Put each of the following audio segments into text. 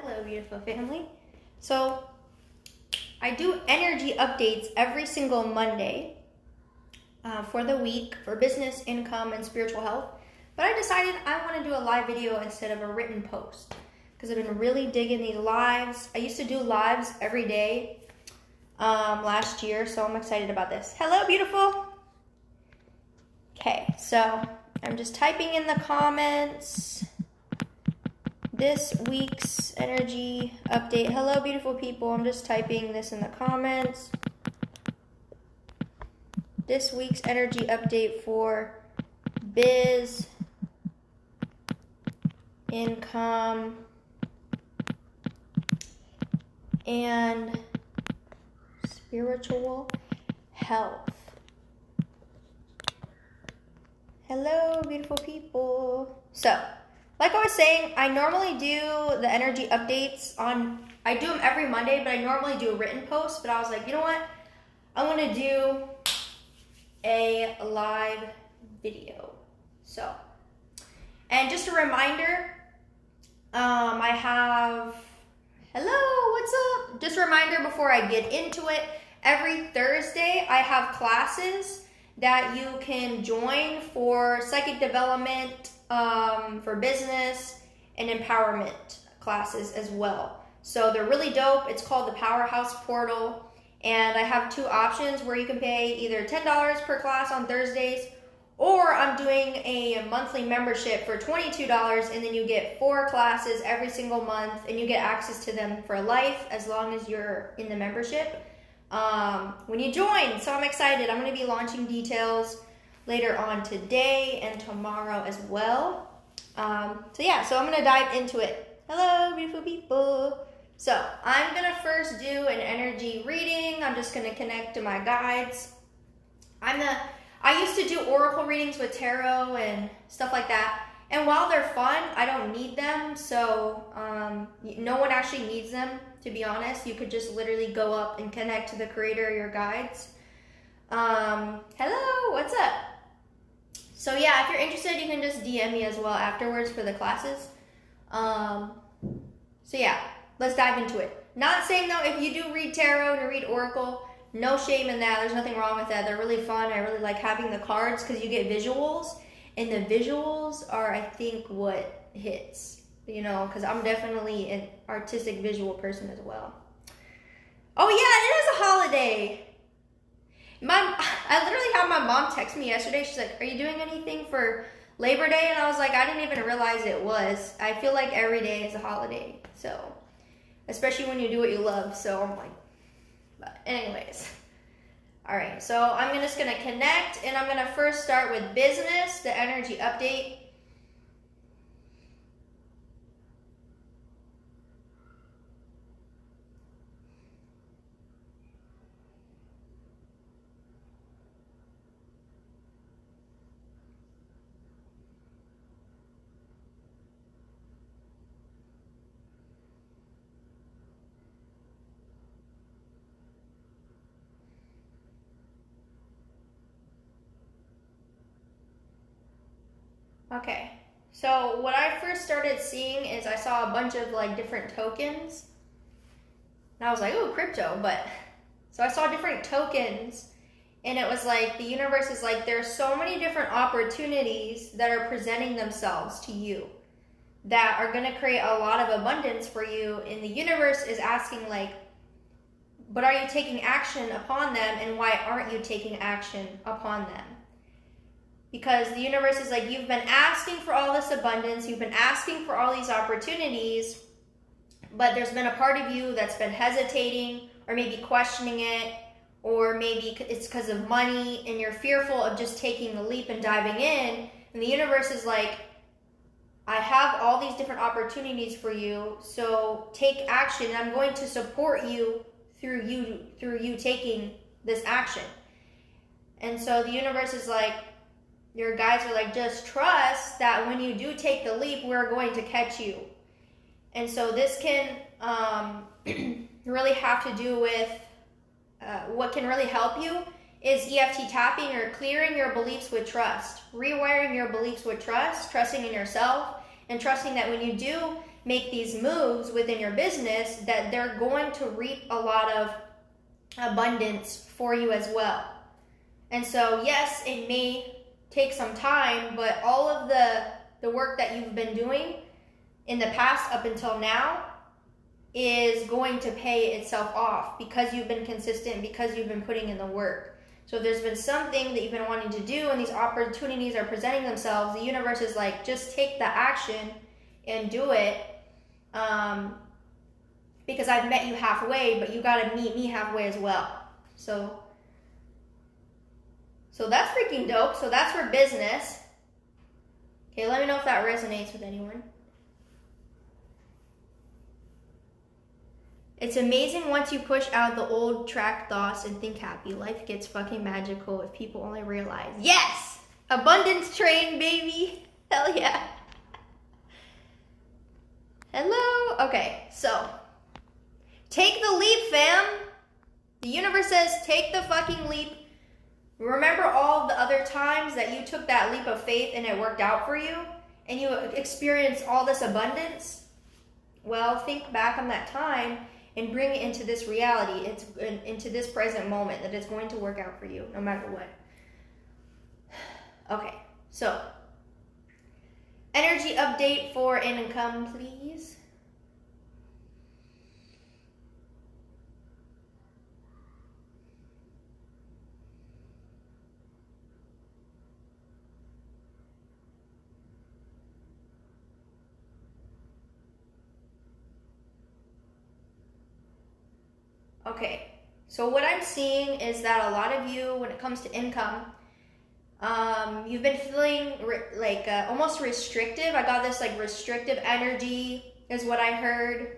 Hello, beautiful family. So, I do energy updates every single Monday for the week for business, income, and spiritual health. But I decided I want to do a live video instead of a written post because I've been really digging these lives. I used to do lives every day last year, so I'm excited about this. Hello, beautiful. Okay, so I'm just typing in the comments this week's energy update. Hello, beautiful people. I'm just typing this in the comments. This week's energy update for biz, income, and spiritual health. Hello, beautiful people. So, like I was saying, I normally do the energy updates I do them every Monday, but I normally do a written post. But I was like, you know what? I want to do a live video. So, and just a reminder, I have, hello, what's up? Just a reminder before I get into it, every Thursday I have classes that you can join for psychic development, for business, and empowerment classes as well. So they're really dope. It's called the Powerhouse Portal. And I have two options where you can pay either $10 per class on Thursdays, or I'm doing a monthly membership for $22, and then you get 4 classes every single month, and you get access to them for life as long as you're in the membership when you join. So I'm excited. I'm going to be launching details later on today and tomorrow as well. So I'm going to dive into it. Hello, beautiful people. So I'm going to first do an energy reading. I'm just going to connect to my guides. I used to do oracle readings with tarot and stuff like that. And while they're fun, I don't need them. So no one actually needs them, to be honest. You could just literally go up and connect to the creator or your guides. Hello, what's up? So yeah, if you're interested, you can just DM me as well afterwards for the classes. So yeah, let's dive into it. Not saying though, if you do read tarot and read oracle, no shame in that. There's nothing wrong with that. They're really fun. I really like having the cards because you get visuals. And the visuals are, I think, what hits. You know, because I'm definitely an artistic visual person as well. Oh yeah, it is a holiday. I literally had my mom text me yesterday. She's like, are you doing anything for Labor Day? And I was like, I didn't even realize it was. I feel like every day is a holiday. So, especially when you do what you love. So I'm like, but anyways. All right, so I'm just going to connect, and I'm going to first start with business, the energy update. Okay, so what I first started seeing is I saw a bunch of like different tokens. And I was like, oh, crypto, but so I saw different tokens, and it was like the universe is like, there's so many different opportunities that are presenting themselves to you that are going to create a lot of abundance for you, and the universe is asking like, but are you taking action upon them, and why aren't you taking action upon them? Because the universe is like, you've been asking for all this abundance, you've been asking for all these opportunities, but there's been a part of you that's been hesitating or maybe questioning it, or maybe it's because of money and you're fearful of just taking the leap and diving in. And the universe is like, I have all these different opportunities for you, so take action, and I'm going to support you through you taking this action. And so the universe is like, your guides are like, just trust that when you do take the leap, we're going to catch you. And so this can really have to do with what can really help you is EFT tapping, or clearing your beliefs with trust, rewiring your beliefs with trust, trusting in yourself, and trusting that when you do make these moves within your business, that they're going to reap a lot of abundance for you as well. And so, yes, it may take some time, but all of the work that you've been doing in the past up until now is going to pay itself off because you've been consistent, because you've been putting in the work. So if there's been something that you've been wanting to do and these opportunities are presenting themselves, the universe is like, just take the action and do it, because I've met you halfway, but you got to meet me halfway as well. So that's freaking dope. So that's for business. Okay, let me know if that resonates with anyone. It's amazing once you push out the old track thoughts and think happy. Life gets fucking magical if people only realize. Yes! Abundance train, baby. Hell yeah. Hello? Okay, so take the leap, fam. The universe says take the fucking leap. Remember all the other times that you took that leap of faith and it worked out for you and you experienced all this abundance? Well, think back on that time and bring it into this reality, it's into this present moment, that it's going to work out for you no matter what. Okay, so energy update for income, please. Okay, so what I'm seeing is that a lot of you, when it comes to income, you've been feeling almost restrictive. I got this like restrictive energy is what I heard.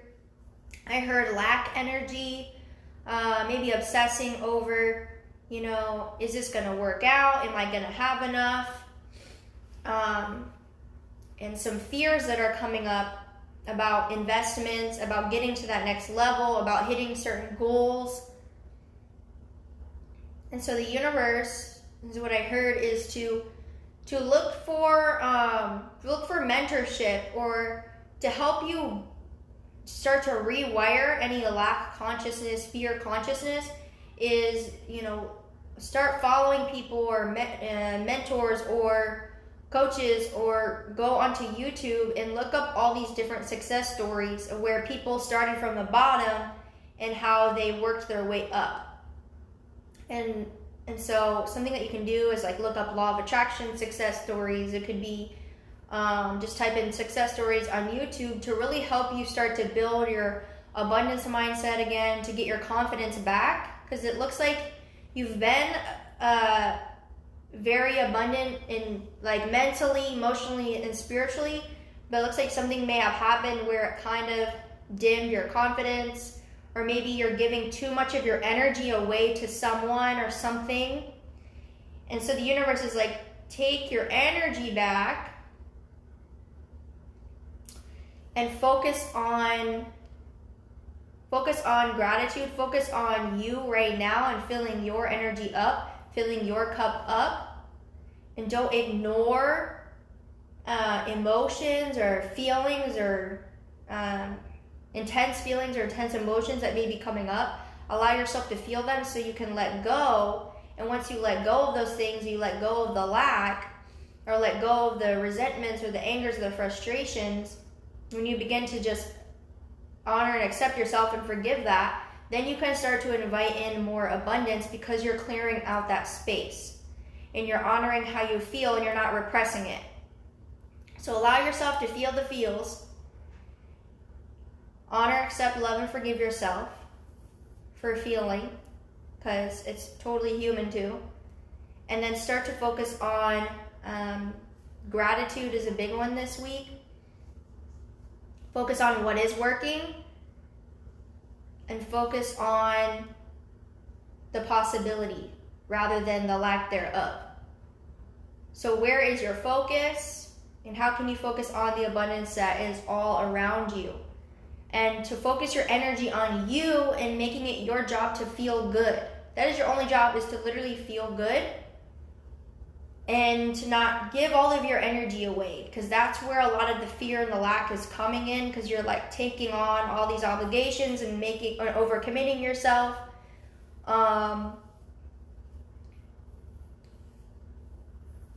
I heard lack energy, maybe obsessing over, is this going to work out? Am I going to have enough? And some fears that are coming up about investments, about getting to that next level, about hitting certain goals. And so the universe, is what I heard, is to look for mentorship, or to help you start to rewire any lack consciousness, fear consciousness, is, start following people or mentors or coaches, or go onto YouTube and look up all these different success stories of where people started from the bottom and how they worked their way up. And so something that you can do is like look up law of attraction success stories. It could be just type in success stories on YouTube to really help you start to build your abundance mindset again, to get your confidence back, because it looks like you've been very abundant in like mentally, emotionally, and spiritually, but it looks like something may have happened where it kind of dimmed your confidence, or maybe you're giving too much of your energy away to someone or something. And so the universe is like, take your energy back and focus on gratitude, focus on you right now and filling your energy up, filling your cup up, and don't ignore emotions or feelings or intense feelings or intense emotions that may be coming up. Allow yourself to feel them so you can let go. And once you let go of those things, you let go of the lack, or let go of the resentments or the angers or the frustrations, when you begin to just honor and accept yourself and forgive that, then you can start to invite in more abundance, because you're clearing out that space and you're honoring how you feel and you're not repressing it. So allow yourself to feel the feels. Honor, accept, love, and forgive yourself for feeling, because it's totally human too. And then start to focus on gratitude is a big one this week. Focus on what is working, and focus on the possibility rather than the lack thereof. So where is your focus, and how can you focus on the abundance that is all around you? And to focus your energy on you and making it your job to feel good. That is your only job, is to literally feel good and to not give all of your energy away, because that's where a lot of the fear and the lack is coming in, because you're like taking on all these obligations and making or overcommitting yourself.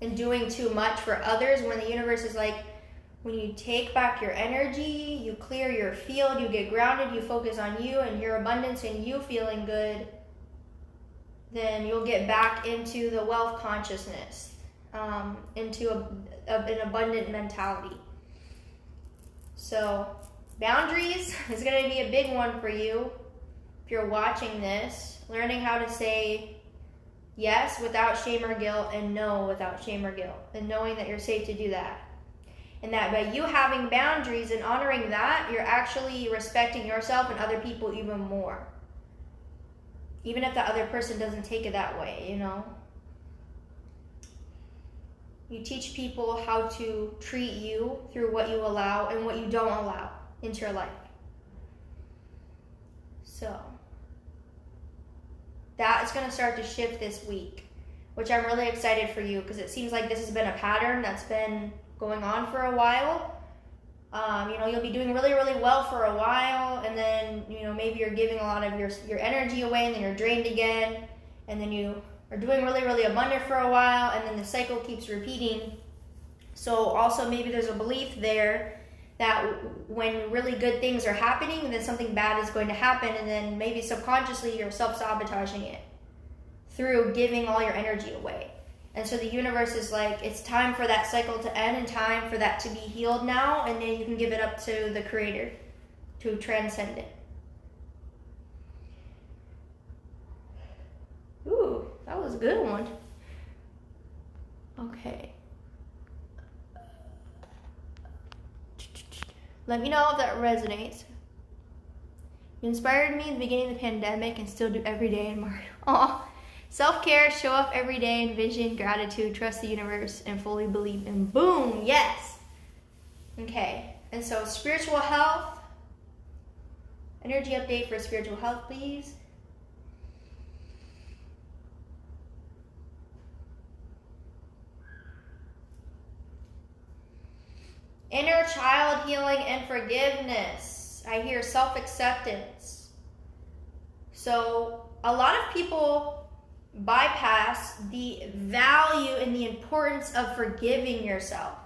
And doing too much for others, when the universe is like, when you take back your energy, you clear your field, you get grounded, you focus on you and your abundance and you feeling good, then you'll get back into the wealth consciousness, into an abundant mentality. So boundaries is going to be a big one for you if you're watching this. Learning how to say yes without shame or guilt, and no without shame or guilt, and knowing that you're safe to do that. And that by you having boundaries and honoring that, you're actually respecting yourself and other people even more. Even if the other person doesn't take it that way, you know. You teach people how to treat you through what you allow and what you don't allow into your life. So that is going to start to shift this week, which I'm really excited for you, because it seems like this has been a pattern that's been going on for a while. You know, you'll be doing really, really well for a while, and then, you know, maybe you're giving a lot of your energy away, and then you're drained again, and then you are doing really, really abundant for a while, and then the cycle keeps repeating. So also maybe there's a belief there that when really good things are happening, then something bad is going to happen, and then maybe subconsciously you're self-sabotaging it through giving all your energy away. And so the universe is like, it's time for that cycle to end and time for that to be healed now, and then you can give it up to the Creator to transcend it. Ooh, that was a good one. Okay. Let me know if that resonates. You inspired me at the beginning of the pandemic and still do every day in March. Aw. Self-care, show up every day, envision gratitude, trust the universe, and fully believe in. Boom, yes. Okay, and so spiritual health. Energy update for spiritual health, please. Inner child healing and forgiveness. I hear self-acceptance. So a lot of people bypass the value and the importance of forgiving yourself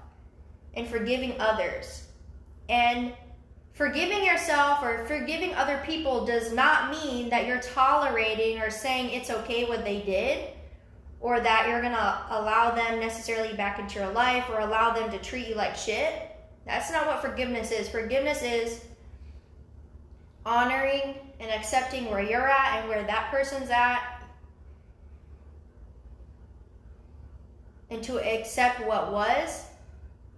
and forgiving others. And forgiving yourself or forgiving other people does not mean that you're tolerating or saying it's okay what they did, or that you're gonna allow them necessarily back into your life or allow them to treat you like shit. That's not what forgiveness is. Forgiveness is honoring and accepting where you're at and where that person's at, and to accept what was,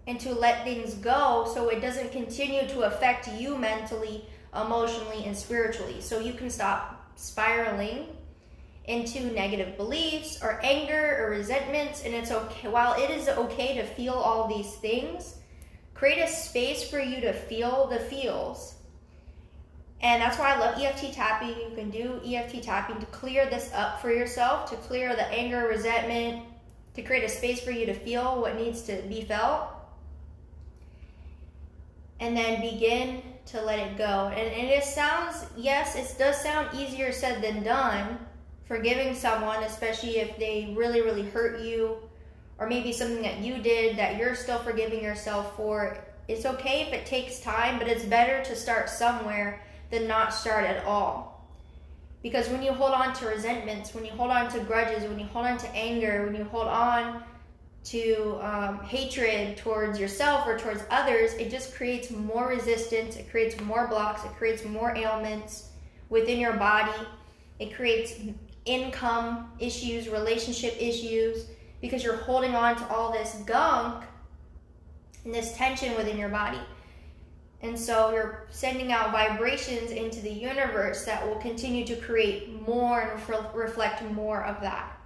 and to let things go so it doesn't continue to affect you mentally, emotionally, and spiritually. So you can stop spiraling into negative beliefs or anger or resentments. And it's okay, while it is okay to feel all these things, create a space for you to feel the feels. And that's why I love EFT tapping. You can do EFT tapping to clear this up for yourself, to clear the anger, resentment, to create a space for you to feel what needs to be felt, and then begin to let it go. And it sounds, yes, it does sound easier said than done, forgiving someone, especially if they really, really hurt you, or maybe something that you did that you're still forgiving yourself for. It's okay if it takes time, but it's better to start somewhere than not start at all. Because when you hold on to resentments, when you hold on to grudges, when you hold on to anger, when you hold on to hatred towards yourself or towards others, it just creates more resistance, it creates more blocks, it creates more ailments within your body, it creates income issues, relationship issues, because you're holding on to all this gunk and this tension within your body. And so you're sending out vibrations into the universe that will continue to create more and reflect more of that.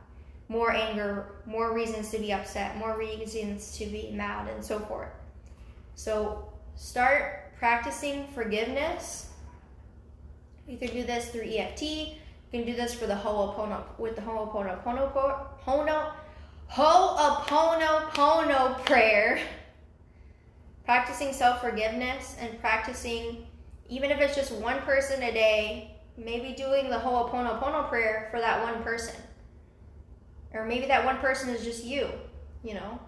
More anger, more reasons to be upset, more reasons to be mad, and so forth. So start practicing forgiveness. You can do this through EFT. You can do this for the Ho'oponopono, with the Ho'oponopono Ho'oponopono prayer, practicing self-forgiveness and practicing, even if it's just one person a day, maybe doing the Ho'oponopono prayer for that one person. Or maybe that one person is just you, you know?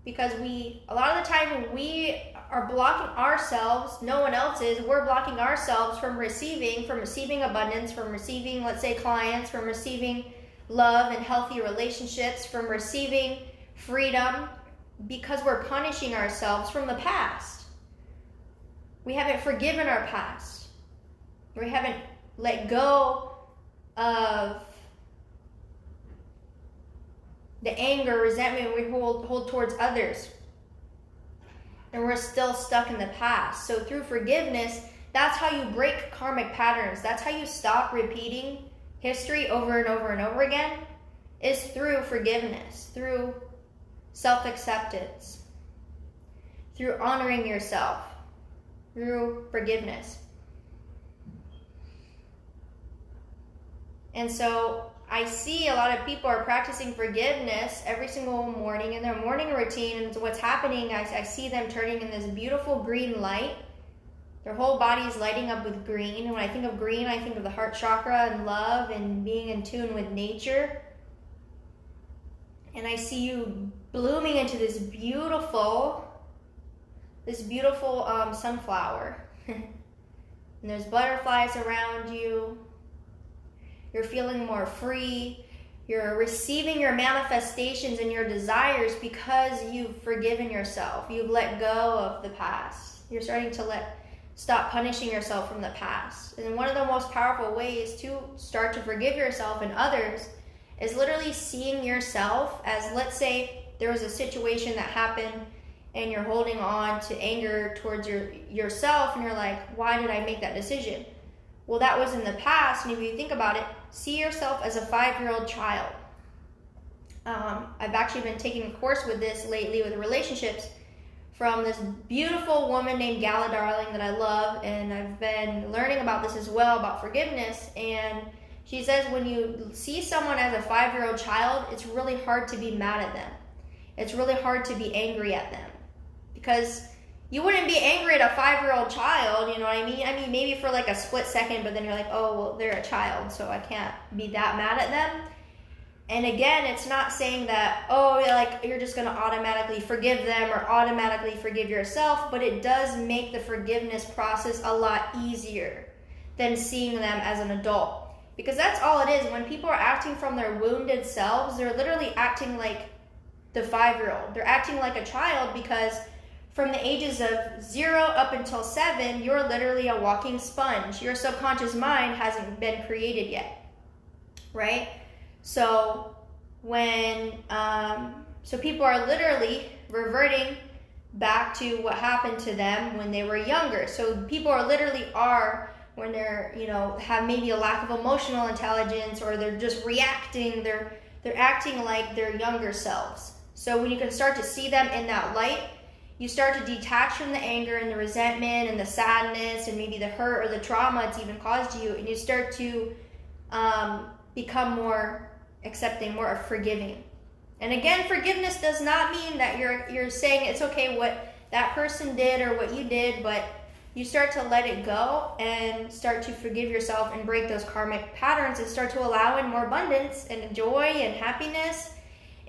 Because a lot of the time we are blocking ourselves, no one else is, we're blocking ourselves from receiving abundance, from receiving, let's say, clients, from receiving love and healthy relationships, from receiving freedom, because we're punishing ourselves from the past. We haven't forgiven our past. We haven't let go of the anger, resentment we hold towards others. And we're still stuck in the past. So through forgiveness, that's how you break karmic patterns. That's how you stop repeating history over and over and over again, is through forgiveness, through self-acceptance, through honoring yourself, through forgiveness. And so I see a lot of people are practicing forgiveness every single morning in their morning routine, and what's happening, I see them turning in this beautiful green light. Their whole body is lighting up with green, and when I think of green, I think of the heart chakra and love and being in tune with nature. And I see you blooming into this beautiful sunflower. And there's butterflies around you. You're feeling more free. You're receiving your manifestations and your desires because you've forgiven yourself. You've let go of the past. You're starting to stop punishing yourself from the past. And one of the most powerful ways to start to forgive yourself and others is literally seeing yourself as, let's say there was a situation that happened and you're holding on to anger towards yourself, and you're like, why did I make that decision? Well, that was in the past, and if you think about it, see yourself as a 5-year-old child. I've actually been taking a course with this lately with relationships from this beautiful woman named Gala Darling that I love, and I've been learning about this as well, about forgiveness. And she says when you see someone as a 5-year-old child, it's really hard to be mad at them. It's really hard to be angry at them, because you wouldn't be angry at a 5-year-old child, you know what I mean? I mean, maybe for like a split second, but then you're like, oh, well, they're a child, so I can't be that mad at them. And again, it's not saying that, oh, like you're just going to automatically forgive them or automatically forgive yourself, but it does make the forgiveness process a lot easier than seeing them as an adult. Because that's all it is. When people are acting from their wounded selves, they're literally acting like the 5-year-old. They're acting like a child, because from the ages of 0 up until 7, you're literally a walking sponge. Your subconscious mind hasn't been created yet, right? So so people are literally reverting back to what happened to them when they were younger. So people are literally when they're, have maybe a lack of emotional intelligence, or they're just reacting, they're acting like their younger selves. So when you can start to see them in that light, you start to detach from the anger and the resentment and the sadness and maybe the hurt or the trauma it's even caused you, and you start to become more accepting, more forgiving. And again, forgiveness does not mean that you're saying it's okay what that person did or what you did, but you start to let it go and start to forgive yourself and break those karmic patterns and start to allow in more abundance and joy and happiness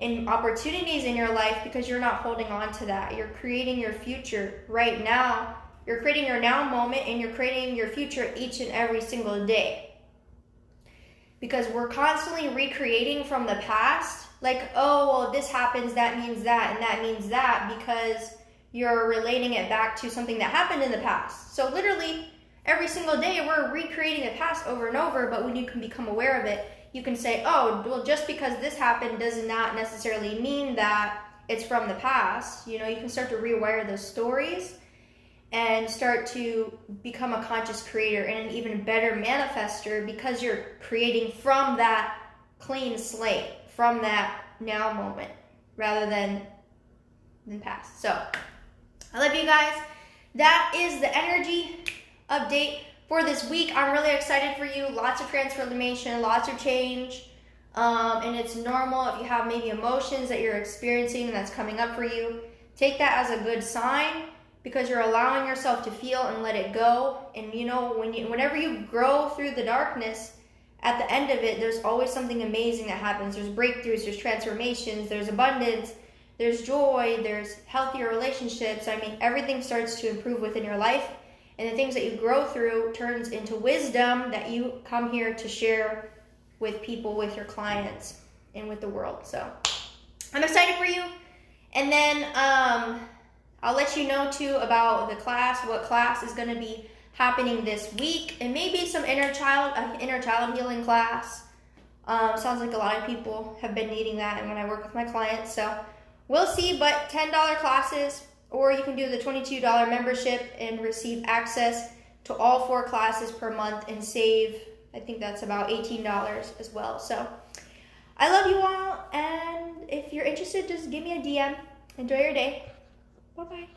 and opportunities in your life, because you're not holding on to that. You're creating your future right now. You're creating your now moment, and you're creating your future each and every single day. Because we're constantly recreating from the past, like, oh, well, if this happens, that means that, and that means that, because you're relating it back to something that happened in the past. So literally, every single day, we're recreating the past over and over, but when you can become aware of it, you can say, oh, well, just because this happened does not necessarily mean that it's from the past. You can start to rewire those stories and start to become a conscious creator and an even better manifester, because you're creating from that clean slate, from that now moment, rather than past. So, I love you guys. That is the energy update for this week. I'm really excited for you. Lots of transformation, lots of change. And it's normal if you have maybe emotions that you're experiencing that's coming up for you. Take that as a good sign, because you're allowing yourself to feel and let it go. And you know, whenever you grow through the darkness, at the end of it, there's always something amazing that happens. There's breakthroughs, there's transformations, there's abundance, there's joy, there's healthier relationships. I mean, everything starts to improve within your life. And the things that you grow through turns into wisdom that you come here to share with people, with your clients, and with the world. So I'm excited for you. And then I'll let you know too about the class, what class is going to be happening this week, and maybe some inner child healing class. Sounds like a lot of people have been needing that, and when I work with my clients, so we'll see. But $10 classes, or you can do the $22 membership and receive access to all 4 classes per month and save, I think that's about $18 as well. So I love you all, and if you're interested, just give me a DM. Enjoy your day. Bye-bye.